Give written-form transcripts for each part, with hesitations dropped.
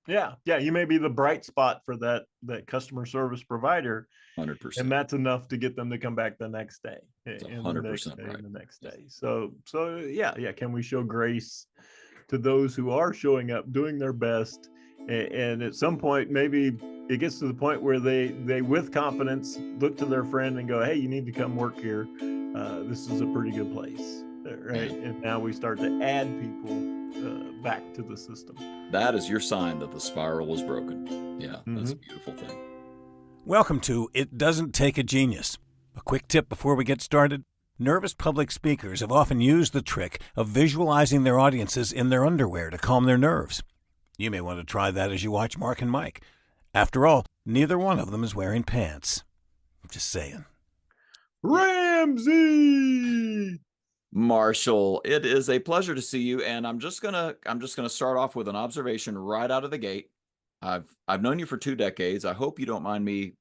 Yeah, yeah, you may be the bright spot for that customer service provider, and 100%. that's enough to get them to come back the next day, It's and the next 100% day, right. and the next Yeah. day. So yeah, yeah. Can we show grace to those who are showing up, doing their best, and at some point, maybe it gets to the point where they with confidence look to their friend and go, "Hey, you need to come work here. This is a pretty good place." Right? Man, And now we start to add people back to the system. that is your sign that the spiral is broken. Yeah, that's a Hmm. beautiful thing. Welcome to It Doesn't Take a Genius. A quick tip before we get started. Nervous public speakers have often used the trick of visualizing their audiences in their underwear to calm their nerves. You may want to try that as you watch Mark and Mike. After all, neither one of them is wearing pants. I'm just saying. Yeah. Ramsey. Marshall, it is a pleasure to see you, and I'm just gonna start off with an observation right out of the gate. I've known you for 2 decades. I hope you don't mind me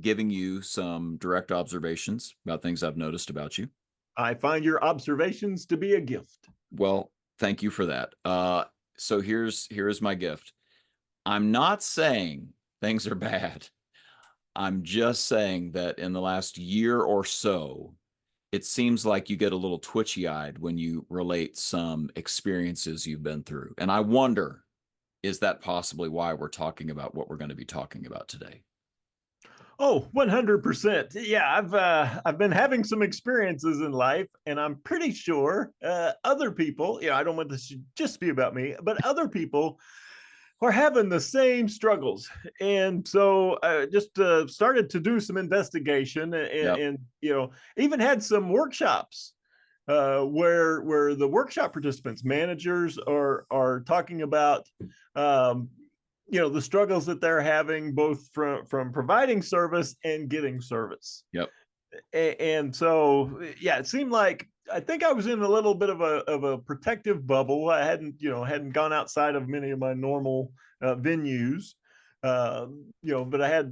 giving you some direct observations about things I've noticed about you. I find your observations to be a gift. Well, thank you for that. So here's my gift. I'm not saying things are bad. I'm just saying that in the last year or so, it seems like you get a little twitchy eyed when you relate some experiences you've been through. And I wonder, is that possibly why we're talking about what we're going to be talking about today? Oh, 100%. Yeah, I've been having some experiences in life, and I'm pretty sure other people, I don't want this to just be about me, but other people are having the same struggles. And so I just started to do some investigation, Yep. and even had some workshops where the workshop participants, managers, are talking about um, the struggles that they're having both from providing service and getting service. Yep. And so yeah, it seemed like I think I was in a little bit of a protective bubble. I hadn't gone outside of many of my normal venues. But I had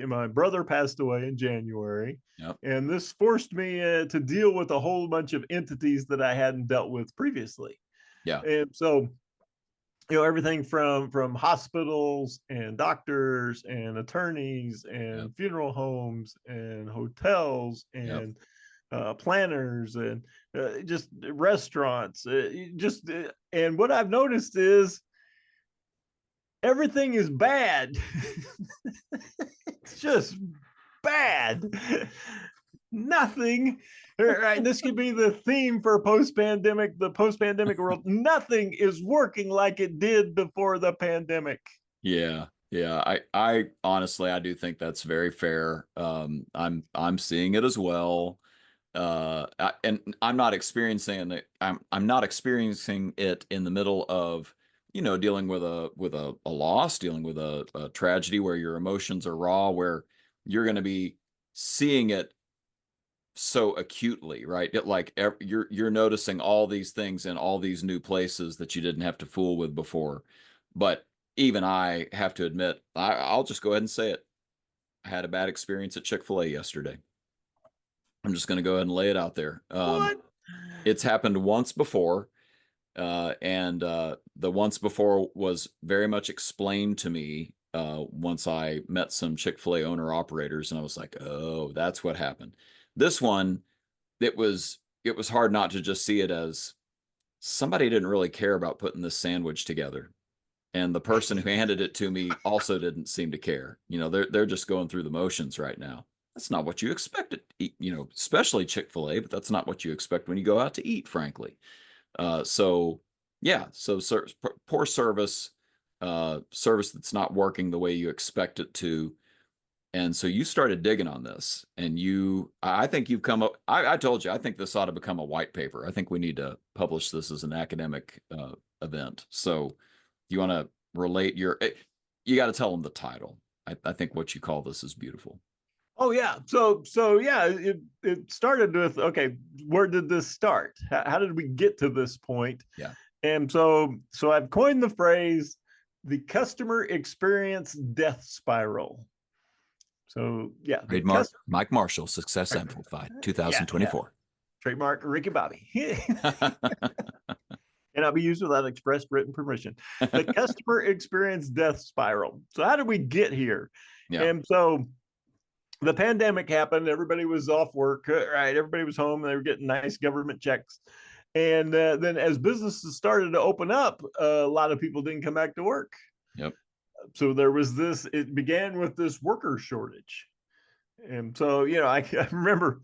my brother passed away in January, Yep. and this forced me to deal with a whole bunch of entities that I hadn't dealt with previously. Yeah. And so everything from hospitals and doctors and attorneys Yep. and funeral homes and hotels Yep. and planners and just restaurants, and what I've noticed is everything is bad. It's just bad. Nothing. Right. This could be the theme for the post pandemic world. Nothing is working like it did before the pandemic. Yeah. Yeah. I honestly, I do think that's very fair. I'm seeing it as well. And I'm not experiencing it. I'm not experiencing it in the middle of, dealing with a loss, dealing with a tragedy where your emotions are raw, where you're going to be seeing it so acutely, right? You're noticing all these things in all these new places that you didn't have to fool with before. But even I have to admit, I'll just go ahead and say it. I had a bad experience at Chick-fil-A yesterday. I'm just going to go ahead and lay it out there. What? It's happened once before, and the once before was very much explained to me once I met some Chick-fil-A owner operators, and I was like, "Oh, that's what happened." This one, it was hard not to just see it as somebody didn't really care about putting this sandwich together, and the person who handed it to me also didn't seem to care. They're just going through the motions right now. That's not what you expect to eat, especially Chick-fil-A, but that's not what you expect when you go out to eat, frankly. So yeah, so poor service, service that's not working the way you expect it to. And so you started digging on this, and I think you've come up. I told you, I think this ought to become a white paper. I think we need to publish this as an academic event. So you want to relate you got to tell them the title. I think what you call this is beautiful. Oh yeah. So yeah, it started with, okay, where did this start? How did we get to this point? Yeah. And so I've coined the phrase the customer experience death spiral. So yeah, the Trademark customer. Mike Marshall, Success Amplified, Yeah, yeah. 2024. Trademark Ricky Bobby. Cannot be used without express written permission. The customer experience death spiral. So how did we get here? Yeah. And so the pandemic happened. Everybody was off work, right? Everybody was home. They were getting nice government checks. And then as businesses started to open up, a lot of people didn't come back to work. Yep. So there was this, it began with this worker shortage. And so, I remember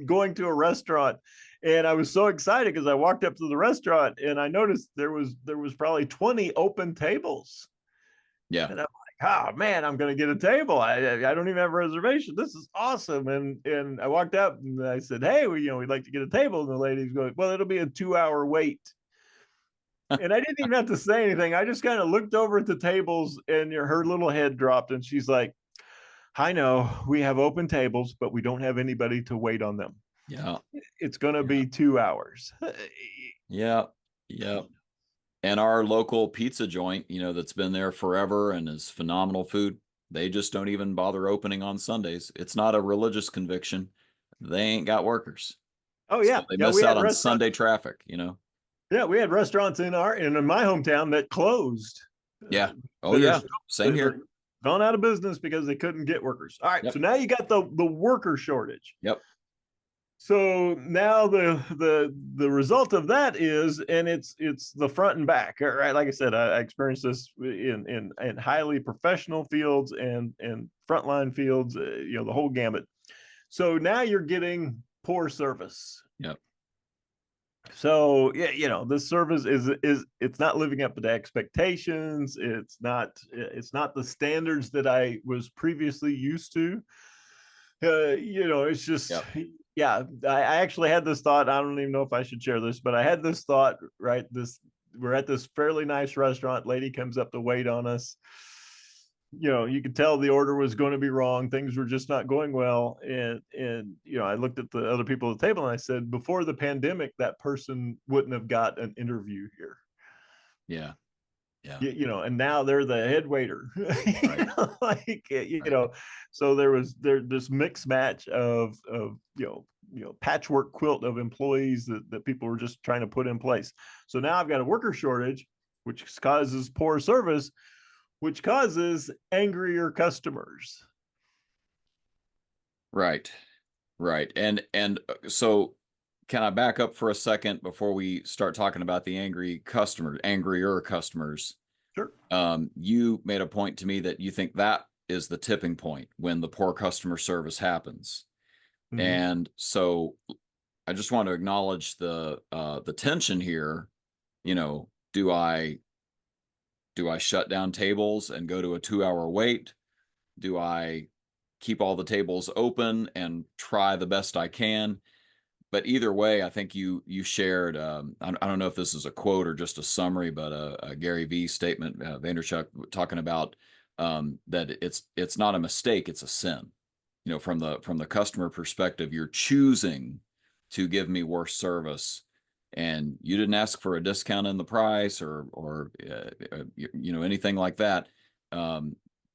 going to a restaurant and I was so excited because I walked up to the restaurant and I noticed there was probably 20 open tables. Yeah. And I'm like, oh man, I'm going to get a table. I don't even have a reservation. This is awesome. And I walked up and I said, hey, we'd like to get a table. And the lady's going, well, it'll be a 2-hour wait. And I didn't even have to say anything. I just kind of looked over at the tables and her little head dropped and she's like, I know we have open tables, but we don't have anybody to wait on them. Yeah. It's going to be 2 hours. Yeah. Yeah. And our local pizza joint, that's been there forever and is phenomenal food, they just don't even bother opening on Sundays. It's not a religious conviction. They ain't got workers. Oh yeah. So they miss out on Sunday traffic, Yeah, we had restaurants in my hometown that closed. Yeah. Oh yeah. Same here. Gone out of business because they couldn't get workers. All right. Yep. So now you got the worker shortage. Yep. So now the result of that is, and it's the front and back, right? Like I said, I experienced this in highly professional fields and frontline fields, the whole gamut. So now you're getting poor service. Yep. So yeah, this service is it's not living up to expectations. It's not the standards that I was previously used to. It's just. Yep. Yeah, I actually had this thought. I don't even know if I should share this, but I had this thought, right? We're at this fairly nice restaurant. Lady comes up to wait on us. You could tell the order was going to be wrong. Things were just not going well. And I looked at the other people at the table and I said, before the pandemic, that person wouldn't have got an interview here. Yeah. Yeah. And now they're the head waiter. Right. So there's this mixed match of patchwork quilt of employees that people were just trying to put in place. So now I've got a worker shortage, which causes poor service, which causes angrier customers. Right. And so can I back up for a second before we start talking about the angrier customers? Sure. You made a point to me that you think that is the tipping point when the poor customer service happens. Mm-hmm. And so I just want to acknowledge the tension here. Do I shut down tables and go to a 2-hour wait? Do I keep all the tables open and try the best I can? But either way, I think you shared, I don't know if this is a quote or just a summary, but a Gary Vee statement, Vaynerchuk talking about that it's not a mistake, it's a sin. From the customer perspective, you're choosing to give me worse service, and you didn't ask for a discount in the price or anything like that.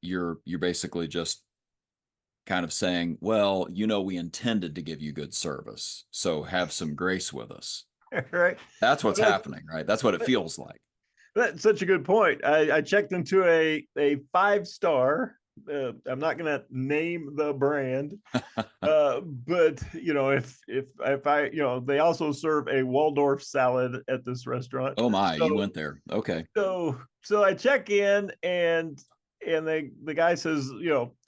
You're basically just kind of saying, well, we intended to give you good service, so have some grace with us. Right. That's what's happening, right? That's what it feels like. That's such a good point. I checked into a 5-star. I'm not going to name the brand, but if I, they also serve a Waldorf salad at this restaurant. Oh my, you went there. Okay. So I check in and the guy says,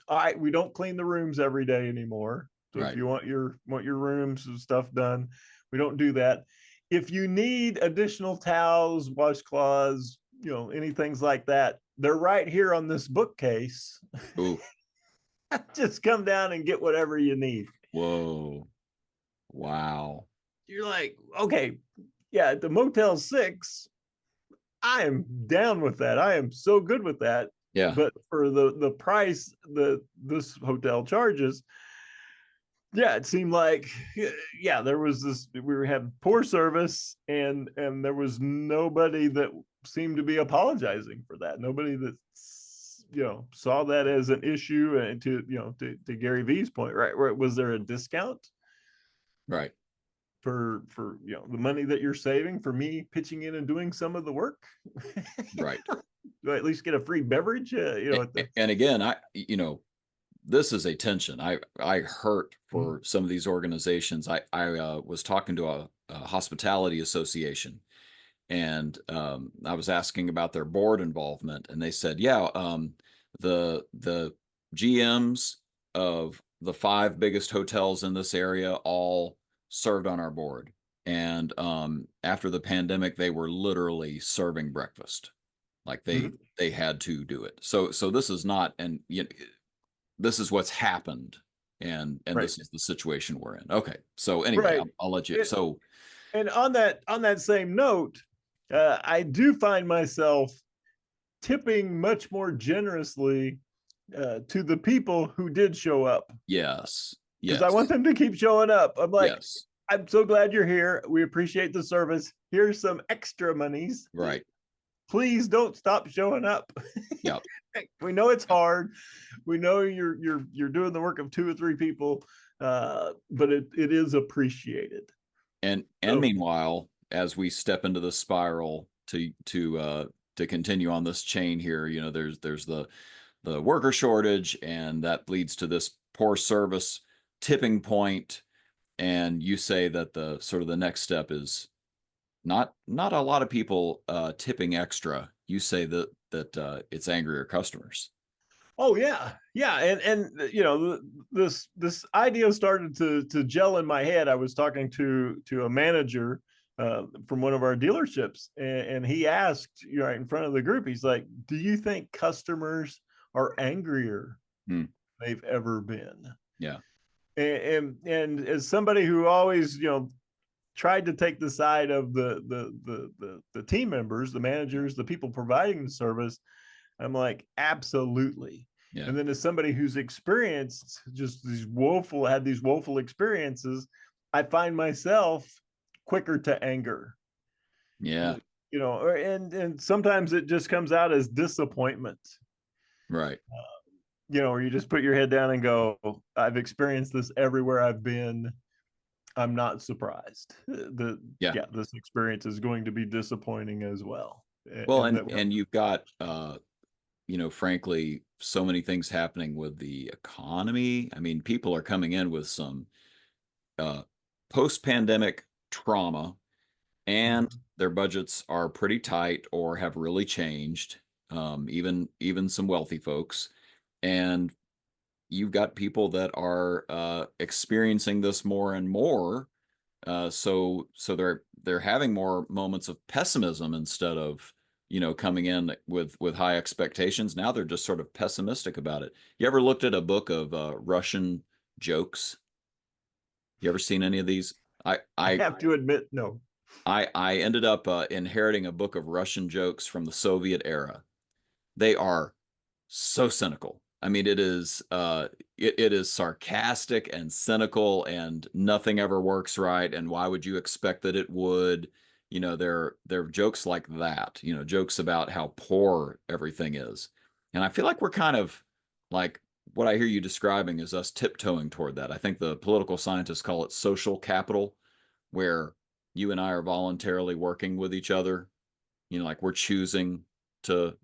all right, we don't clean the rooms every day anymore. So right. If you want your rooms and stuff done, we don't do that. If you need additional towels, washcloths, anything like that, they're right here on this bookcase. Ooh. Just come down and get whatever you need. Whoa. Wow. You're like, okay, yeah, at the Motel 6, I am down with that. I am so good with that. Yeah. But for the price this hotel charges, yeah, it seemed like, there was this, we had poor service and there was nobody that seemed to be apologizing for that. Nobody that, saw that as an issue. And to Gary Vee's point, right? Was there a discount? Right. for the money that you're saving for me pitching in and doing some of the work. Right. Do I at least get a free beverage? And again, this is a tension. I hurt for some of these organizations. I was talking to a hospitality association, and I was asking about their board involvement, and they said, yeah, the GMs of the 5 biggest hotels in this area all served on our board. And after the pandemic, they were literally serving breakfast. Like they had to do it. So this is not, and this is what's happened, and Right. this is the situation we're in. Okay. So anyway, Right. I'll let you. And on that same note, I do find myself tipping much more generously to the people who did show up. Yes. Because I want them to keep showing up. I'm like, yes. I'm so glad you're here. We appreciate the service. Here's some extra monies. Right. Please don't stop showing up. Yep. We know it's hard. We know you're doing the work of 2 or 3 people, but it is appreciated. And meanwhile, as we step into the spiral to continue on this chain here, there's the worker shortage, and that leads to this poor service tipping point. And you say that the sort of the next step is not a lot of people tipping extra. You say that it's angrier customers. Oh yeah, and this idea started to gel in my head. I was talking to a manager from one of our dealerships, and he asked, right in front of the group, he's like, "Do you think customers are angrier than they've ever been?" Yeah, and as somebody who always tried to take the side of the team members, the managers, the people providing the service, I'm like, absolutely. Yeah. And then as somebody who's experienced just these woeful experiences, I find myself quicker to anger. Yeah. And sometimes it just comes out as disappointment. Right. Or you just put your head down and go, I've experienced this everywhere I've been. I'm not surprised. This experience is going to be disappointing as well. Well, and you've got, frankly, so many things happening with the economy. I mean, people are coming in with some post-pandemic trauma, and their budgets are pretty tight or have really changed. Even some wealthy folks, and you've got people that are experiencing this more and more. So they're having more moments of pessimism instead of coming in with high expectations. Now they're just sort of pessimistic about it. You ever looked at a book of Russian jokes? You ever seen any of these? I have to admit, no. I ended up inheriting a book of Russian jokes from the Soviet era. They are so cynical. I mean, it is sarcastic and cynical, and nothing ever works right. And why would you expect that it would? They're jokes like that. Jokes about how poor everything is. And I feel like we're kind of like, what I hear you describing is us tiptoeing toward that. I think the political scientists call it social capital, where you and I are voluntarily working with each other. Like we're choosing to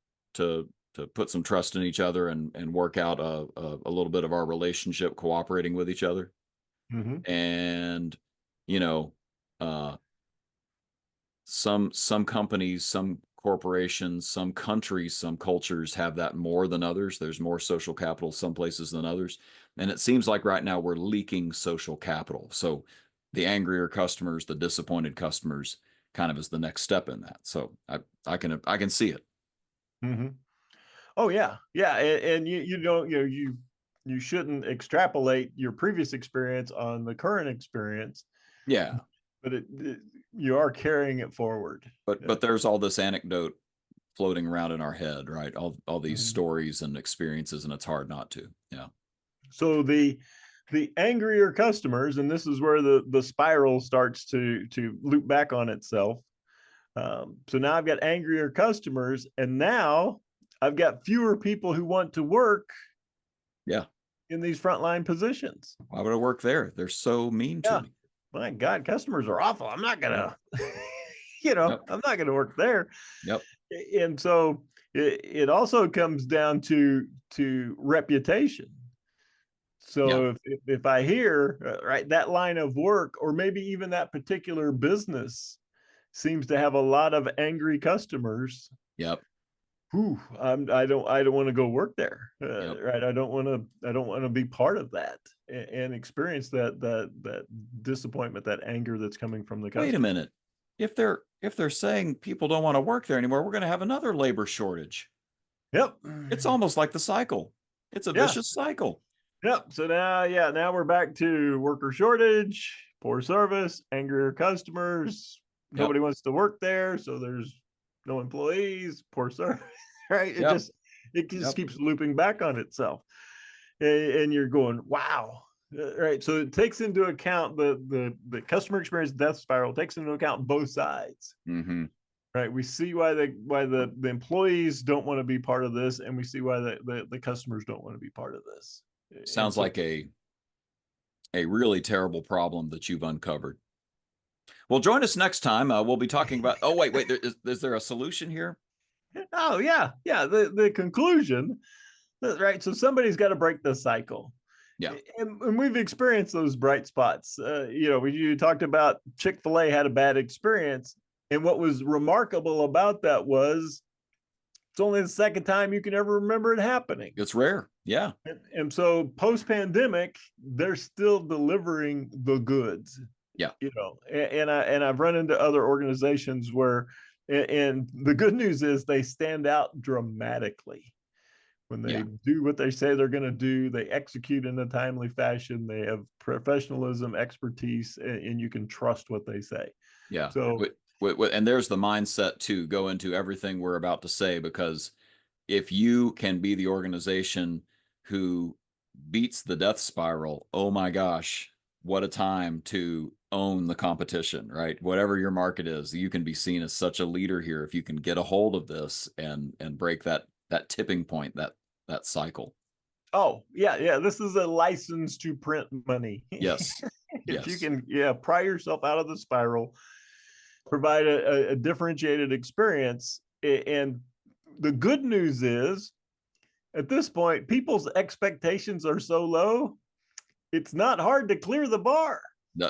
put some trust in each other and work out a little bit of our relationship, cooperating with each other. And some companies, some corporations, some countries, some cultures have that more than others. There's more social capital some places than others, and it seems like right now we're leaking social capital. So the angrier customers, the disappointed customers, kind of is the next step in that. So I can see it. Oh yeah, and you shouldn't extrapolate your previous experience on the current experience. Yeah, but you are carrying it forward. But there's all this anecdote floating around in our head, right? All these stories and experiences, and it's hard not to. Yeah. So the angrier customers, and this is where the spiral starts to loop back on itself. So now I've got angrier customers, and now I've got fewer people who want to work in these frontline positions. Why would I work there? They're so mean to me. my God, customers are awful. I'm not gonna, Yep. I'm not gonna work there. Yep. And so it also comes down to reputation. Yeah. So if I hear right that line of work, or maybe even that particular business seems to have a lot of angry customers, Yep. I don't want to go work there, Yep. right? I don't want to be part of that and experience that disappointment, that anger that's coming from the Wait a customer. minute. If they're saying people don't want to work there anymore, we're going to have another labor shortage. Yep. It's almost like the cycle. It's a Yeah. vicious cycle. Yep. So now we're back to worker shortage, poor service, angrier customers. Yep. Nobody wants to work there, so there's no employees, poor service, right? It Yep. just Yep. keeps looping back on itself. And you're going, wow. Right. So it takes into account the customer experience death spiral, takes into account both sides. Mm-hmm. Right. We see why the employees don't want to be part of this, and we see why the customers don't want to be part of this. Sounds like a really terrible problem that you've uncovered. Well, join us next time. We'll be talking about. Oh, wait. Is there a solution here? Oh yeah. The conclusion, right? So somebody's got to break the cycle. Yeah. And we've experienced those bright spots. You talked about Chick-fil-A had a bad experience, and what was remarkable about that was it's only the second time you can ever remember it happening. It's rare. Yeah. And so post-pandemic, they're still delivering the goods. Yeah. And I've run into other organizations where, and the good news is they stand out dramatically when they do what they say they're going to do. They execute in a timely fashion. They have professionalism, expertise, and you can trust what they say. Yeah. So, and there's the mindset to go into everything we're about to say, because if you can be the organization who beats the death spiral, oh my gosh, what a time to own the competition, right? Whatever your market is, you can be seen as such a leader here if you can get a hold of this and break that tipping point, that cycle. Oh yeah. This is a license to print money. Yes. If you can, pry yourself out of the spiral, provide a differentiated experience. And the good news is, at this point, people's expectations are so low, it's not hard to clear the bar.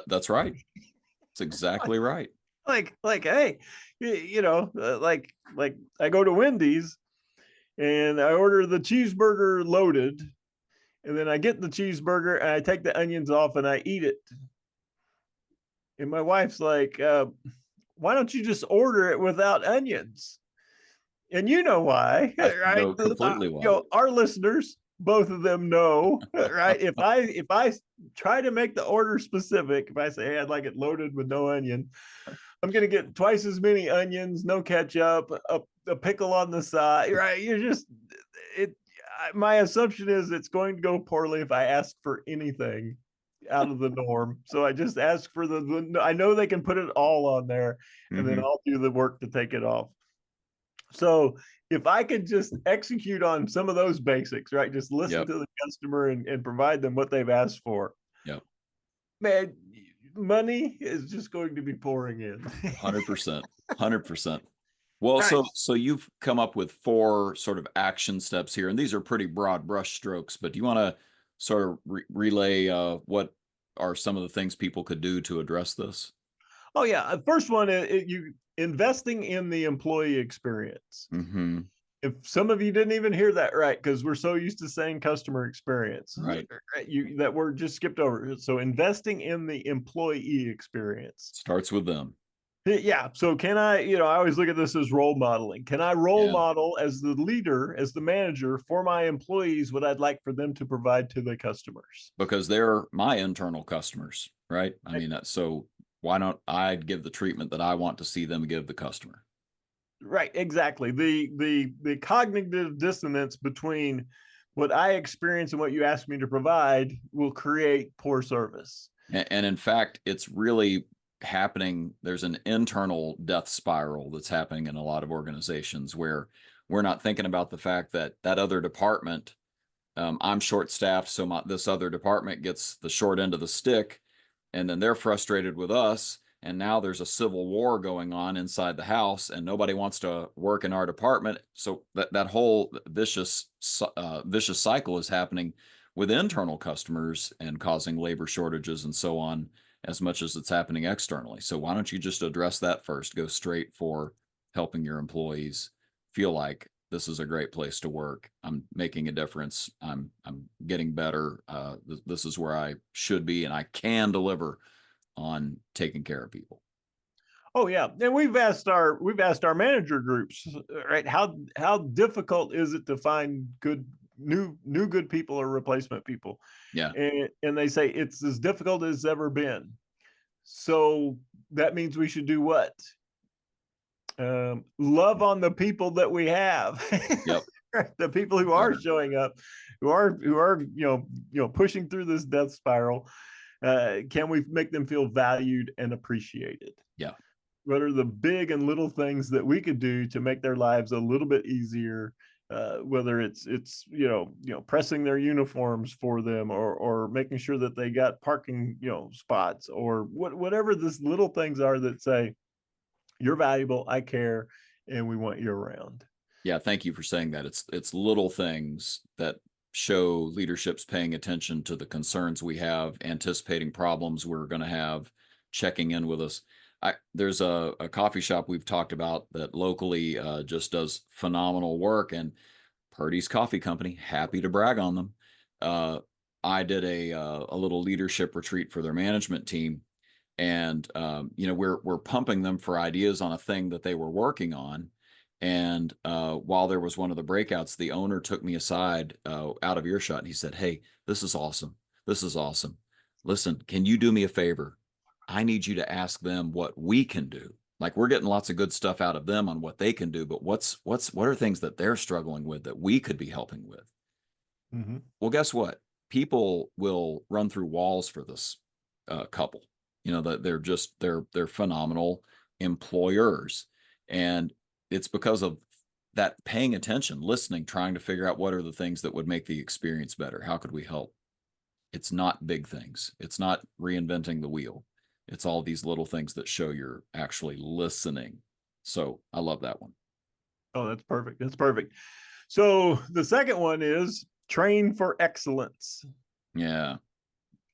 That's right. That's exactly right. Like, hey, like I go to Wendy's and I order the cheeseburger loaded, and then I get the cheeseburger and I take the onions off and I eat it. And my wife's like, why don't you just order it without onions? And you know why, right? No, completely why. Our listeners, both of them know, right? If I try to make the order specific, if I say, hey, I'd like it loaded with no onion, I'm going to get twice as many onions, no ketchup, a pickle on the side, right? My assumption is it's going to go poorly if I ask for anything out of the norm. So I just ask for I know they can put it all on there, and then I'll do the work to take it off. So if I could just execute on some of those basics, right? Just listen to the customer and provide them what they've asked for. Yep. Man, money is just going to be pouring in. 100%. 100%. Well, Right. so you've come up with 4 sort of action steps here, and these are pretty broad brush strokes, but do you want to sort of relay what are some of the things people could do to address this? Oh yeah. First one, you investing in the employee experience. Mm-hmm. If some of you didn't even hear that right, because we're so used to saying customer experience, right? That word just skipped over. So investing in the employee experience starts with them. Yeah. So can I always look at this as role modeling. Can I role model as the leader, as the manager for my employees, what I'd like for them to provide to the customers? Because they're my internal customers, right? I mean, so why don't I give the treatment that I want to see them give the customer? Right. Exactly. The cognitive dissonance between what I experience and what you ask me to provide will create poor service. And in fact, it's really happening. There's an internal death spiral that's happening in a lot of organizations where we're not thinking about the fact that other department, I'm short staffed, so this other department gets the short end of the stick. and then they're frustrated with us, and now there's a civil war going on inside the house, and nobody wants to work in our department. So that whole vicious cycle is happening with internal customers and causing labor shortages and so on, as much as it's happening externally. So why don't you just address that first? Go straight for helping your employees feel like this is a great place to work. I'm making a difference. I'm getting better. This is where I should be, and I can deliver on taking care of people. Oh yeah, and we've asked our manager groups, right? How difficult is it to find good new good people or replacement people? Yeah. And they say it's as difficult as it's ever been. So that means we should do what? Love on the people that we have. Yep. The people who are showing up, who are pushing through this death spiral. Can we make them feel valued and appreciated? Yeah. What are the big and little things that we could do to make their lives a little bit easier? Whether it's pressing their uniforms for them, or making sure that they got parking spots, or whatever these little things are that say you're valuable, I care, and we want you around. Yeah, thank you for saying that. It's little things that show leadership's paying attention to the concerns we have, anticipating problems we're going to have, checking in with us. There's a coffee shop we've talked about that locally just does phenomenal work, and Purdy's Coffee Company, happy to brag on them. I did a little leadership retreat for their management team, and we're pumping them for ideas on a thing that they were working on. And while there was one of the breakouts, the owner took me aside out of earshot, and he said, "Hey, this is awesome. This is awesome. Listen, can you do me a favor? I need you to ask them what we can do. Like, we're getting lots of good stuff out of them on what they can do, but what are things that they're struggling with that we could be helping with?" Mm-hmm. Well, guess what? People will run through walls for this couple. That they're phenomenal employers, and it's because of that paying attention, listening, trying to figure out what are the things that would make the experience better. How could we help? It's not big things. It's not reinventing the wheel. It's all these little things that show you're actually listening. So I love that one. Oh, that's perfect. That's perfect. So the second one is train for excellence. Yeah.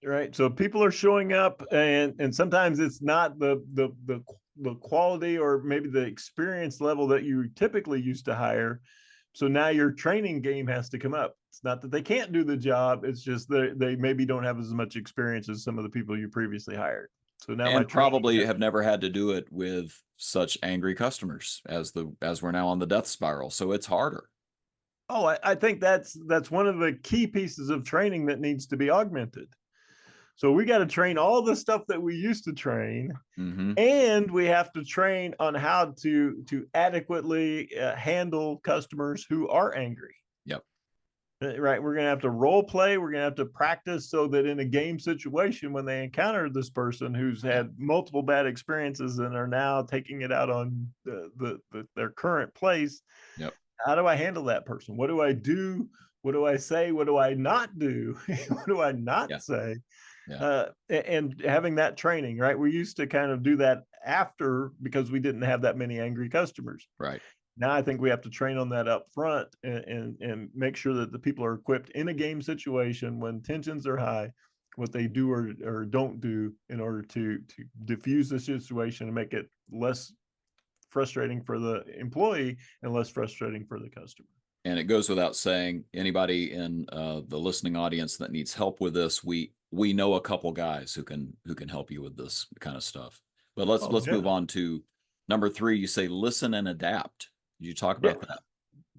Right. So people are showing up, and sometimes it's not the quality or maybe the experience level that you typically used to hire. So now your training game has to come up. It's not that they can't do the job. It's just that they maybe don't have as much experience as some of the people you previously hired. So now, and probably have never had to do it with such angry customers as we're now on the death spiral. So it's harder. Oh, I think that's one of the key pieces of training that needs to be augmented. So we got to train all the stuff that we used to train, mm-hmm. and we have to train on how to adequately handle customers who are angry. Yep. Right. We're going to have to role play. We're going to have to practice so that in a game situation, when they encounter this person who's had multiple bad experiences and are now taking it out on their current place. Yep. How do I handle that person? What do I do? What do I say? What do I not do? What do I not say? Yeah. And having that training, right? We used to kind of do that after, because we didn't have that many angry customers. Right. Now I think we have to train on that up front, and make sure that the people are equipped in a game situation when tensions are high, what they do or don't do in order to diffuse the situation and make it less frustrating for the employee and less frustrating for the customer. And it goes without saying, anybody in the listening audience that needs help with this, we know a couple guys who can help you with this kind of stuff. But let's move on to number 3. You say listen and adapt. Did you talk about that?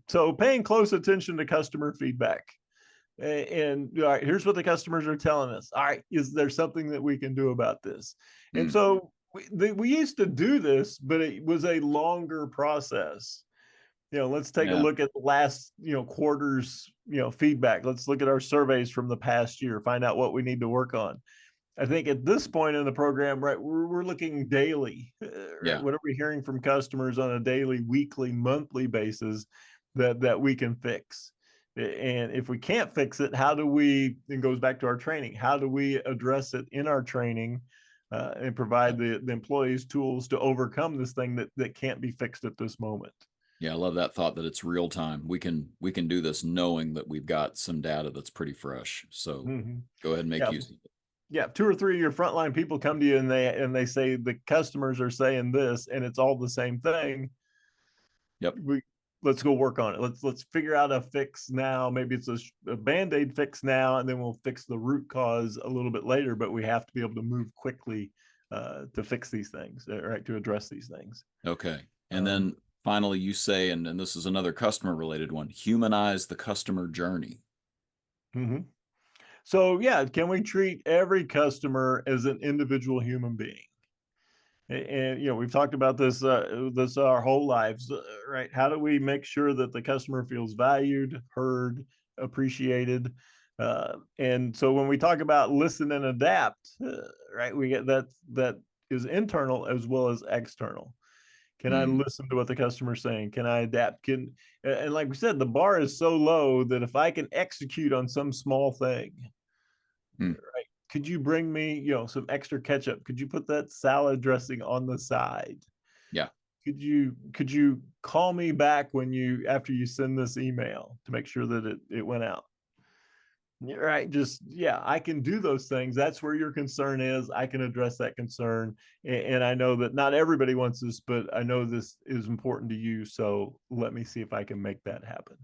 So paying close attention to customer feedback. And all right, here's what the customers are telling us. All right, is there something that we can do about this? And so we used to do this, but it was a longer process. Let's take a look at the last, quarter's, feedback. Let's look at our surveys from the past year, find out what we need to work on. I think at this point in the program, right, we're looking daily. Right? What are we hearing from customers on a daily, weekly, monthly basis that we can fix? And if we can't fix it, how do we, it goes back to our training, how do we address it in our training and provide the employees tools to overcome this thing that can't be fixed at this moment? Yeah, I love that thought that it's real time. We can do this knowing that we've got some data that's pretty fresh. So go ahead and make Yeah. use of it. Yeah, 2 or 3 of your frontline people come to you and they say the customers are saying this and it's all the same thing. Yep. Let's go work on it. Let's figure out a fix now. Maybe it's a Band-Aid fix now, and then we'll fix the root cause a little bit later, but we have to be able to move quickly to fix these things, right? To address these things. Okay. And then finally you say, and this is another customer related one, humanize the customer journey. So yeah, can we treat every customer as an individual human being? And we've talked about this our whole lives, right? How do we make sure that the customer feels valued, heard, appreciated? And so when we talk about listen and adapt, right, we get that is internal as well as external. Can I listen to what the customer's saying? Can I adapt? And like we said, the bar is so low that if I can execute on some small thing, right? Could you bring me, some extra ketchup? Could you put that salad dressing on the side? Yeah. Could you call me back after you send this email to make sure that it went out? Right. I can do those things. That's where your concern is. I can address that concern. And I know that not everybody wants this, but I know this is important to you. So let me see if I can make that happen.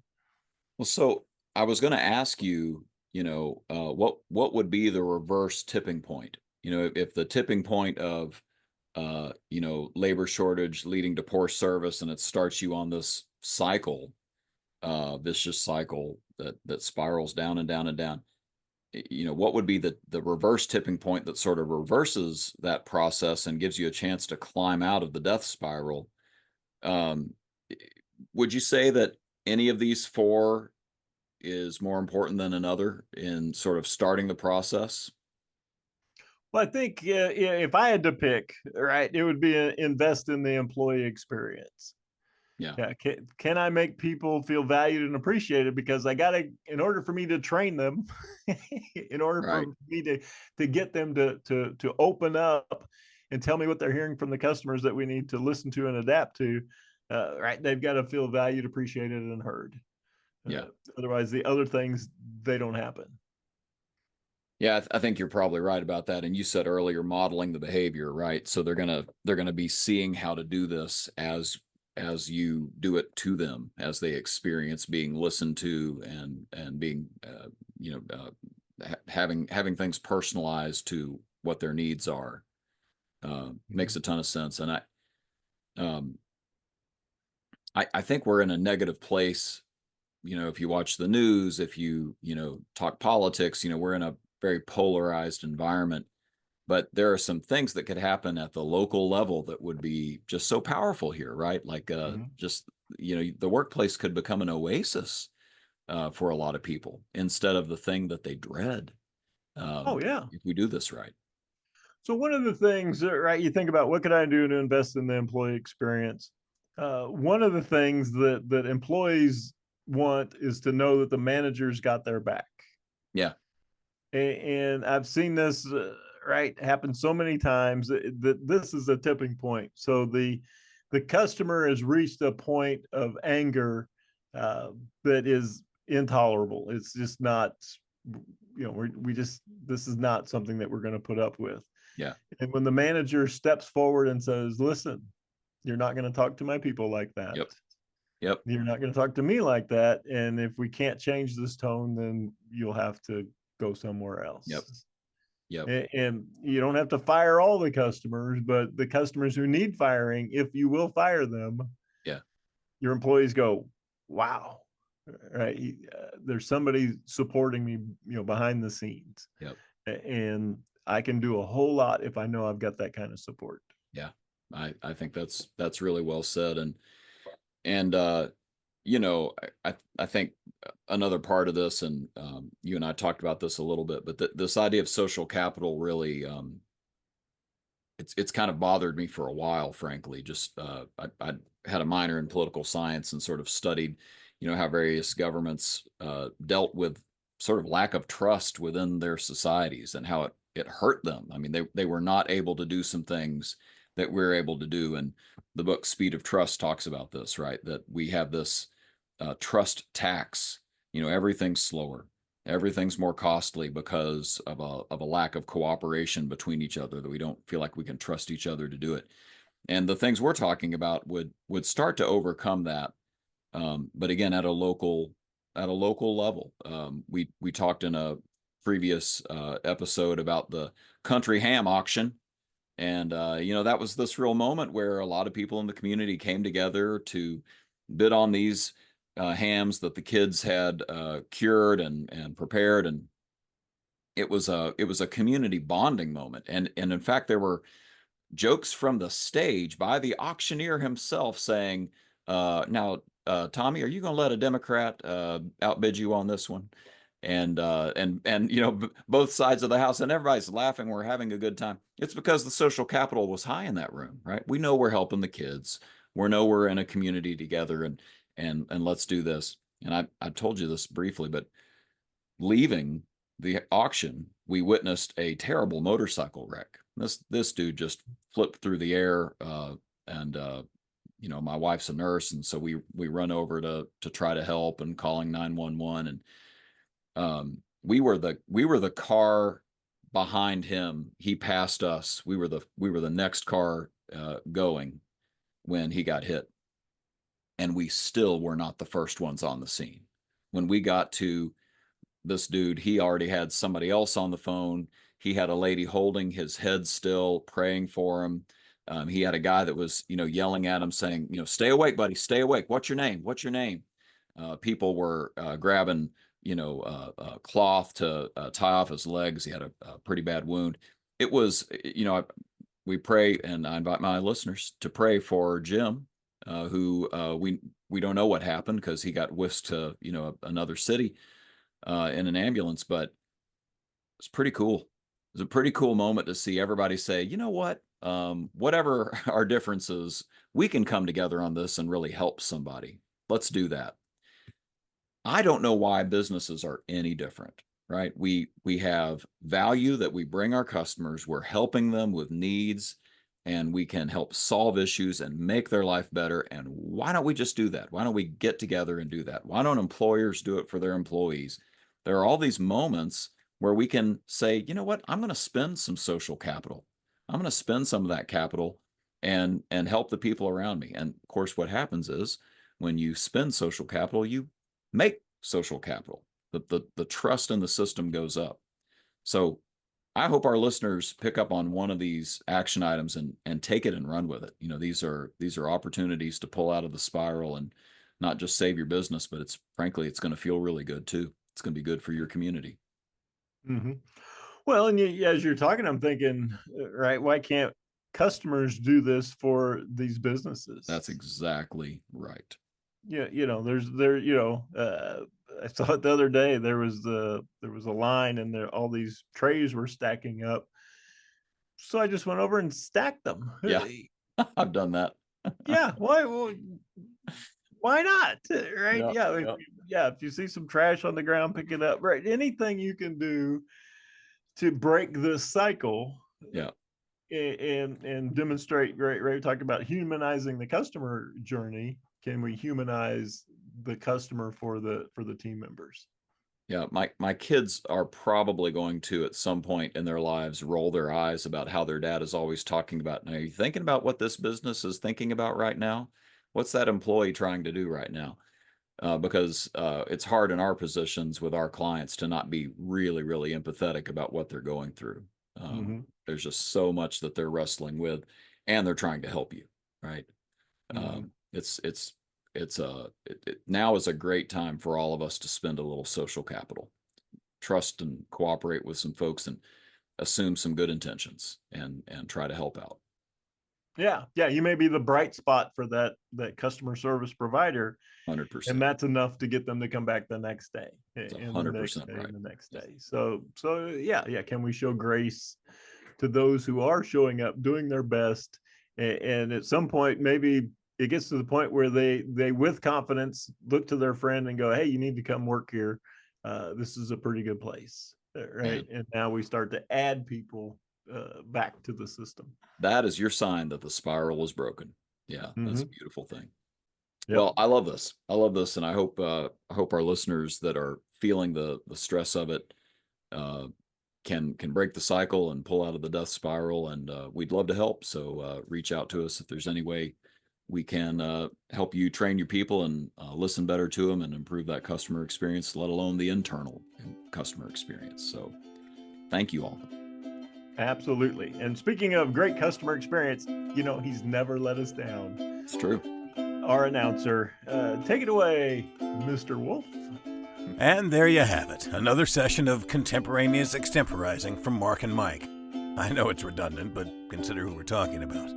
Well, so I was going to ask you, what would be the reverse tipping point? If the tipping point of, labor shortage leading to poor service, and it starts you on this cycle, vicious cycle that spirals down and down and down. What would be the reverse tipping point that sort of reverses that process and gives you a chance to climb out of the death spiral? Would you say that any of these four is more important than another in sort of starting the process? Well, I think if I had to pick, right, it would be invest in the employee experience. Yeah. Can I make people feel valued and appreciated? Because in order for me to train them, in order for me to get them to open up and tell me what they're hearing from the customers that we need to listen to and adapt to, right, they've got to feel valued, appreciated, and heard. Yeah. Otherwise, the other things, they don't happen. Yeah, I think you're probably right about that. And you said earlier, modeling the behavior, right? So they're gonna be seeing how to do this as you do it to them, as they experience being listened to and being having things personalized to what their needs are. Makes a ton of sense. And I think we're in a negative place. If you watch the news, if you talk politics, we're in a very polarized environment. But there are some things that could happen at the local level that would be just so powerful here, right? Like just, the workplace could become an oasis for a lot of people instead of the thing that they dread. Oh, yeah. If we do this right. So one of the things, right, you think about what could I do to invest in the employee experience? One of the things that employees want is to know that the manager's got their back. Yeah. And I've seen this right happen so many times that this is a tipping point. So the customer has reached a point of anger that is intolerable. It's just not, this is not something that we're going to put up with. Yeah. And when the manager steps forward and says, listen, you're not going to talk to my people like that. Yep. You're not going to talk to me like that. And if we can't change this tone, then you'll have to go somewhere else. Yep. And you don't have to fire all the customers, but the customers who need firing, if you will fire them, your employees go, wow, right? There's somebody supporting me, behind the scenes. Yep. And I can do a whole lot if I know I've got that kind of support. Yeah. I think that's really well said. And I think another part of this, and you and I talked about this a little bit, but this idea of social capital really, it's kind of bothered me for a while, frankly. Just I had a minor in political science and sort of studied, how various governments dealt with sort of lack of trust within their societies and how it hurt them. I mean, they were not able to do some things that we're able to do. And the book Speed of Trust talks about this, right? That we have this trust tax. Everything's slower. Everything's more costly because of a lack of cooperation between each other, that we don't feel like we can trust each other to do it. And the things we're talking about would start to overcome that. But again, at a local level. We talked in a previous episode about the country ham auction. And, that was this real moment where a lot of people in the community came together to bid on these hams that the kids had cured and prepared. And it was a community bonding moment. And in fact, there were jokes from the stage by the auctioneer himself saying, now, Tommy, are you going to let a Democrat outbid you on this one? And both sides of the house, and everybody's laughing. We're having a good time. It's because the social capital was high in that room, right? We know we're helping the kids. We know we're in a community together, and let's do this. And I told you this briefly, but leaving the auction, we witnessed a terrible motorcycle wreck. This dude just flipped through the air, and my wife's a nurse, and so we run over to try to help and calling 911. And we were the car behind him. He passed us. We were the next car going when he got hit, and we still were not the first ones on the scene. When we got to this dude, he already had somebody else on the phone. He had a lady holding his head still, praying for him. He had a guy that was, yelling at him, saying, stay awake, buddy, stay awake. What's your name? What's your name? People were grabbing, cloth to tie off his legs. He had a pretty bad wound. It was, we pray, and I invite my listeners to pray for Jim, who we don't know what happened because he got whisked to, another city in an ambulance. But it's pretty cool. It was a pretty cool moment to see everybody say, you know what? Whatever our differences, we can come together on this and really help somebody. Let's do that. I don't know why businesses are any different, right? We have value that we bring our customers. We're helping them with needs, and we can help solve issues and make their life better. And why don't we just do that? Why don't we get together and do that? Why don't employers do it for their employees? There are all these moments where we can say, you know what? I'm going to spend some social capital. I'm going to spend some of that capital and help the people around me. And of course, what happens is when you spend social capital, you make social capital. The trust in the system goes up. So I hope our listeners pick up on one of these action items and take it and run with it. These are opportunities to pull out of the spiral and not just save your business, but it's going to feel really good too. It's going to be good for your community. Mm-hmm. Well, and as you're talking, I'm thinking, right, why can't customers do this for these businesses? That's exactly right. Yeah, I saw it the other day. There was a line, and all these trays were stacking up. So I just went over and stacked them. Yeah, I've done that. Yeah, why not? Right? Yeah. If you see some trash on the ground, pick it up. Right? Anything you can do to break this cycle. Yeah. And demonstrate. Right? We talked about humanizing the customer journey. Can we humanize the customer for the team members? Yeah, my kids are probably going to, at some point in their lives, roll their eyes about how their dad is always talking about, now, are you thinking about what this business is thinking about right now? What's that employee trying to do right now? Because it's hard in our positions with our clients to not be really, really empathetic about what they're going through. There's just so much that they're wrestling with, and they're trying to help you, right? Now is a great time for all of us to spend a little social capital, trust and cooperate with some folks, and assume some good intentions and try to help out. Yeah. You may be the bright spot for that customer service provider. 100%. And that's enough to get them to come back the next day. 100% right. And the next day. So yeah. Can we show grace to those who are showing up, doing their best, and at some point, maybe it gets to the point where they with confidence look to their friend and go, hey, you need to come work here. This is a pretty good place, right? And now we start to add people back to the system. That is your sign that the spiral is broken. Yeah, that's a beautiful thing. Yep. Well, I love this. I love this, and I hope our listeners that are feeling the stress of it can break the cycle and pull out of the death spiral. And we'd love to help. So reach out to us if there's any way we can help you train your people and listen better to them and improve that customer experience, let alone the internal customer experience. So thank you all. Absolutely. And speaking of great customer experience, you know, he's never let us down. It's true. Our announcer, take it away, Mr. Wolf. And there you have it, another session of contemporaneous extemporizing from Mark and Mike. I know it's redundant, but consider who we're talking about.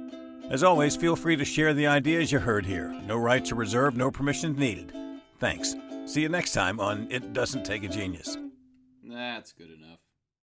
As always, feel free to share the ideas you heard here. No rights are reserved, no permissions needed. Thanks. See you next time on It Doesn't Take a Genius. That's good enough.